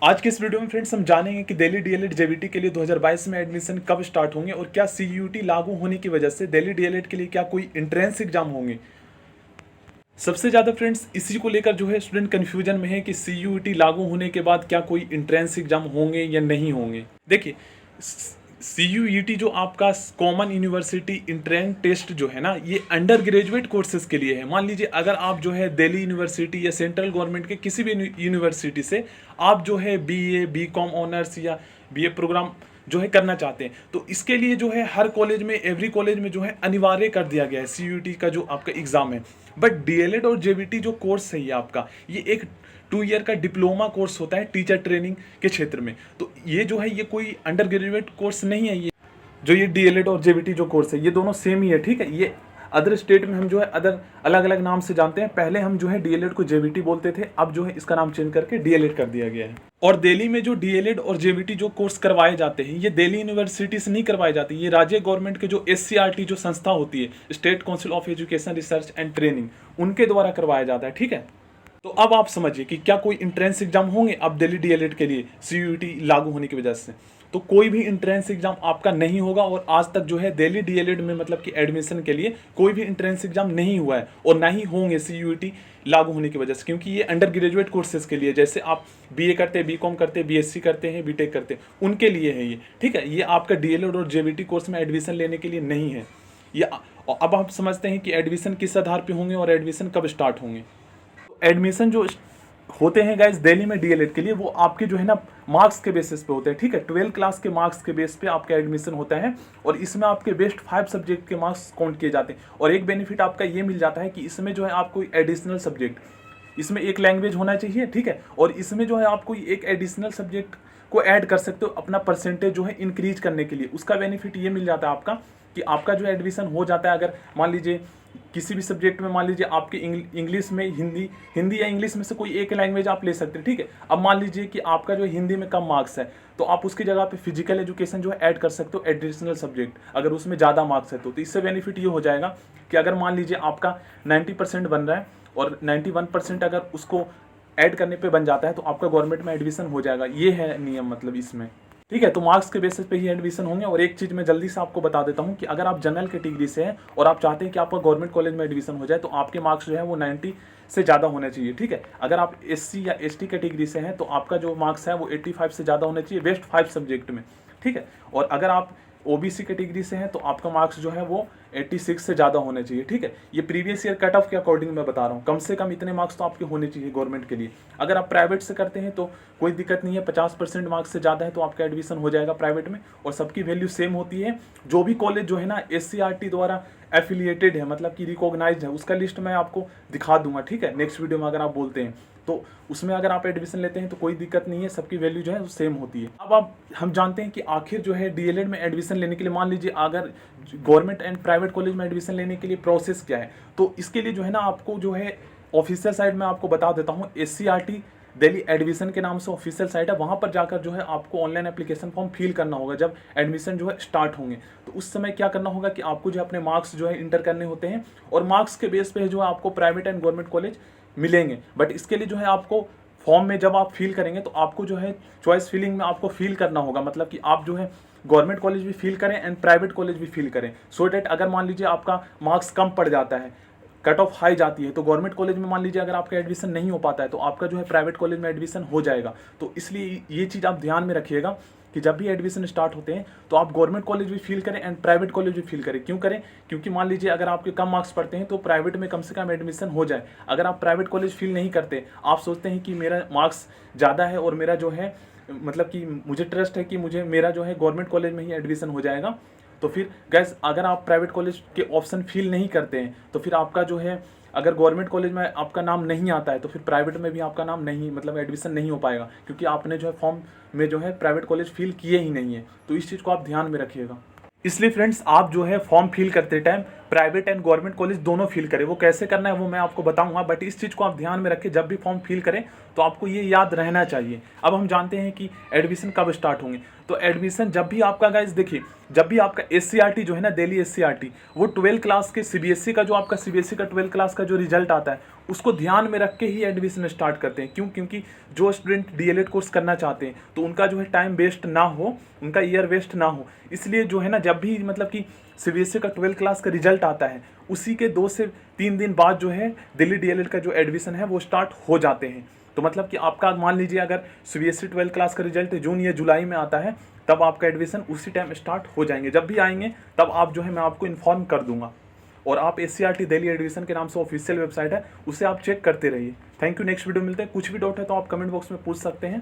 आज के इस वीडियो में फ्रेंड्स हम जानेंगे कि दिल्ली डीएलएड जेबीटी के लिए 2022 में एडमिशन कब स्टार्ट होंगे और क्या सीयूईटी लागू होने की वजह से दिल्ली डीएलएड के लिए क्या कोई एंट्रेंस एग्जाम होंगे। सबसे ज़्यादा फ्रेंड्स इसी को लेकर जो है स्टूडेंट कन्फ्यूजन में है कि सीयूईटी लागू होने के बाद क्या कोई एंट्रेंस एग्जाम होंगे या नहीं होंगे। देखिए, सीयूईटी जो आपका कॉमन यूनिवर्सिटी एंट्रेंस टेस्ट जो है ना, ये अंडर ग्रेजुएट कोर्सेज के लिए है। मान लीजिए अगर आप जो है दिल्ली यूनिवर्सिटी या सेंट्रल गवर्नमेंट के किसी भी यूनिवर्सिटी से आप जो है बीए बीकॉम ऑनर्स या बीए प्रोग्राम जो है करना चाहते हैं, तो इसके लिए जो है हर कॉलेज में, एवरी कॉलेज में जो है अनिवार्य कर दिया गया है सीयूईटी का जो आपका एग्जाम है। बट डीएलएड और जेबीटी जो कोर्स है ये आपका, ये एक 2 ईयर का डिप्लोमा कोर्स होता है टीचर ट्रेनिंग के क्षेत्र में। तो ये जो है ये कोई अंडर ग्रेजुएट कोर्स नहीं है। ये जो ये डीएलएड और जेबीटी जो कोर्स है ये दोनों सेम ही है, ठीक है। ये अदर स्टेट में हम जो है अदर अलग अलग नाम से जानते हैं। पहले हम जो है डीएलएड को जेबीटी बोलते थे, अब जो है इसका नाम चेंज करके डीएलएड कर दिया गया है। और दिल्ली में जो डीएलएड और जेबीटी जो कोर्स करवाए जाते हैं ये दिल्ली यूनिवर्सिटी से नहीं करवाए जाते, ये राज्य गवर्नमेंट के जो एससीईआरटी जो संस्था होती है, state council of education research and training, उनके द्वारा करवाया जाता है, ठीक है। तो अब आप समझिए कि क्या कोई एंट्रेंस एग्जाम होंगे अब दिल्ली डीएलएड के लिए सीयूईटी लागू होने की वजह से। तो कोई भी एंट्रेंस एग्जाम आपका नहीं होगा और आज तक जो है दिल्ली डीएलएड में मतलब कि एडमिशन के लिए कोई भी एंट्रेंस एग्जाम नहीं हुआ है और ना ही होंगे सीयूईटी लागू होने की वजह से, क्योंकि ये अंडर ग्रेजुएट कोर्सेज के लिए, जैसे आप बीए करते हैं, बीकॉम करते हैं, बीएससी करते हैं, बीटेक करते हैं, उनके लिए है ये, ठीक है। ये आपका डीएलएड और जेबीटी कोर्स में एडमिशन लेने के लिए नहीं है ये। अब आप समझते हैं कि एडमिशन किस आधार पर होंगे और एडमिशन कब स्टार्ट होंगे। एडमिशन जो होते हैं गाइस दिल्ली में डीएलएड के लिए, वो आपके जो है ना मार्क्स के बेसिस पे होते हैं, ठीक है। 12 क्लास के मार्क्स के बेस पे आपका एडमिशन होता है और इसमें आपके बेस्ट 5 सब्जेक्ट के मार्क्स काउंट किए जाते हैं। और एक बेनिफिट आपका ये मिल जाता है कि इसमें जो है आपको एडिशनल सब्जेक्ट, इसमें एक लैंग्वेज होना चाहिए, ठीक है। और इसमें जो है आपको एक एडिशनल सब्जेक्ट को ऐड कर सकते हो अपना परसेंटेज जो है इंक्रीज करने के लिए। उसका बेनिफिट ये मिल जाता है आपका कि आपका जो एडमिशन हो जाता है, अगर मान लीजिए किसी भी सब्जेक्ट में, मान लीजिए आपके इंग्लिश में हिंदी या इंग्लिश में से कोई एक लैंग्वेज आप ले सकते हैं, ठीक है। अब मान लीजिए कि आपका जो हिंदी में कम मार्क्स है तो आप उसकी जगह पे फिजिकल एजुकेशन जो है ऐड कर सकते हो एडिशनल सब्जेक्ट, अगर उसमें ज़्यादा मार्क्स है तो इससे बेनिफिट ये हो जाएगा कि अगर मान लीजिए आपका 90% बन रहा है और 91% अगर उसको ऐड करने पर बन जाता है तो आपका गवर्नमेंट में एडमिशन हो जाएगा। ये है नियम मतलब इसमें, ठीक है। तो मार्क्स के बेसिस पे ही एडमिशन होंगे। और एक चीज़ मैं जल्दी से आपको बता देता हूँ कि अगर आप जनरल कैटेगरी से हैं और आप चाहते हैं कि आपका गवर्नमेंट कॉलेज में एडमिशन हो जाए तो आपके मार्क्स जो है वो 90 से ज़्यादा होने चाहिए, ठीक है। अगर आप एससी या एसटी कैटेगरी से हैं तो आपका जो मार्क्स है वो 85 से ज़्यादा होने चाहिए बेस्ट 5 सब्जेक्ट में, ठीक है। और अगर आप ओबीसी कैटेगरी से हैं तो आपका मार्क्स जो है वो 86 से ज़्यादा होने चाहिए, ठीक है। ये प्रीवियस ईयर कट ऑफ के अकॉर्डिंग मैं बता रहा हूँ, कम से कम इतने मार्क्स तो आपके होने चाहिए गवर्नमेंट के लिए। अगर आप प्राइवेट से करते हैं तो कोई दिक्कत नहीं है, 50% मार्क्स से ज़्यादा है तो आपका एडमिशन हो जाएगा प्राइवेट में। और सबकी वैल्यू सेम होती है। जो भी कॉलेज जो है ना एससीईआरटी द्वारा एफिलिएटेड है, मतलब कि रिकॉग्नाइज्ड है, उसका लिस्ट मैं आपको दिखा दूंगा, ठीक है, नेक्स्ट वीडियो में। अगर आप बोलते हैं तो उसमें अगर आप एडमिशन लेते हैं तो कोई दिक्कत नहीं है, सबकी वैल्यू जो है वो सेम होती है। अब हम जानते हैं कि आखिर जो है डीएलएड में एडमिशन लेने के लिए, मान लीजिए अगर गवर्नमेंट एंड प्राइवेट कॉलेज में एडमिशन लेने के लिए प्रोसेस क्या है, तो इसके लिए जो है ना आपको जो है ऑफिशियल साइट में आपको बता देता हूँ, एससीईआरटी दिल्ली एडमिशन के नाम से ऑफिशियल साइट है, वहाँ पर जाकर जो है आपको ऑनलाइन एप्लीकेशन फॉर्म फिल करना होगा जब एडमिशन जो है स्टार्ट होंगे। तो उस समय क्या करना होगा कि आपको जो है अपने मार्क्स जो है इंटर करने होते हैं और मार्क्स के बेस पे जो है आपको प्राइवेट एंड गवर्नमेंट कॉलेज मिलेंगे। बट इसके लिए जो है आपको फॉर्म में जब आप फिल करेंगे तो आपको जो है चॉइस फिलिंग में आपको फिल करना होगा, मतलब कि आप जो है गवर्नमेंट कॉलेज भी फिल करें एंड प्राइवेट कॉलेज भी फिल करें, सो डैट अगर मान लीजिए आपका मार्क्स कम पड़ जाता है, कट ऑफ हाई जाती है, तो गवर्नमेंट कॉलेज में मान लीजिए अगर आपका एडमिशन नहीं हो पाता है तो आपका जो है प्राइवेट कॉलेज में एडमिशन हो जाएगा। तो इसलिए ये चीज़ आप ध्यान में रखिएगा कि जब भी एडमिशन स्टार्ट होते हैं तो आप गवर्नमेंट कॉलेज भी फील करें एंड प्राइवेट कॉलेज भी फील करें। क्यों करें? क्योंकि मान लीजिए अगर आपके कम मार्क्स पड़ते हैं तो प्राइवेट में कम से कम एडमिशन हो जाए। अगर आप प्राइवेट कॉलेज फील नहीं करते, आप सोचते हैं कि मेरा मार्क्स ज़्यादा है और मेरा जो है मतलब कि मुझे ट्रस्ट है कि मुझे मेरा जो है गवर्नमेंट कॉलेज में ही एडमिशन हो जाएगा, तो फिर गैस अगर आप प्राइवेट कॉलेज के ऑप्शन फिल नहीं करते हैं तो फिर आपका जो है अगर गवर्नमेंट कॉलेज में आपका नाम नहीं आता है तो फिर प्राइवेट में भी आपका नाम नहीं, मतलब एडमिशन नहीं हो पाएगा, क्योंकि आपने जो है फॉर्म में जो है प्राइवेट कॉलेज फिल किए ही नहीं है। तो इस चीज़ को आप ध्यान में रखिएगा। इसलिए फ्रेंड्स आप जो है फॉर्म फिल करते time private and government college दोनों फिल करें। वो कैसे करना है वो मैं आपको बताऊंगा, बट इस चीज़ को आप ध्यान में रखें, जब भी फॉर्म फिल करें तो आपको ये याद रहना चाहिए। अब हम जानते हैं कि एडमिशन कब स्टार्ट होंगे। तो एडमिशन जब भी आपका गाइस देखिए, जब भी आपका SCRT जो है ना, दिल्ली SCRT, वो 12 क्लास के CBSE का जो आपका CBSE का 12 क्लास का जो रिजल्ट आता है उसको ध्यान में रख के ही एडमिशन स्टार्ट करते हैं। क्यों? क्योंकि जो स्टूडेंट DLED कोर्स करना चाहते हैं तो उनका जो है टाइम वेस्ट ना हो, उनका ईयर वेस्ट ना हो, इसलिए जो है ना, जब भी मतलब कि CBSE का 12 क्लास का रिजल्ट आता है उसी के 2 से 3 दिन बाद जो है दिल्ली DLED का जो एडमिशन है वो स्टार्ट हो जाते हैं। तो मतलब कि आपका मान लीजिए अगर CBSE 12 क्लास का रिजल्ट जून या जुलाई में आता है, तब आपका एडमिशन उसी टाइम स्टार्ट हो जाएंगे। जब भी आएंगे तब आप जो है मैं आपको इन्फॉर्म कर दूंगा। और आप SCRT दिल्ली एडमिशन के नाम से ऑफिशियल वेबसाइट है, उसे आप चेक करते रहिए। Thank you. नेक्स्ट वीडियो मिलते हैं। कुछ भी डाउट है तो आप कमेंट बॉक्स में पूछ सकते हैं।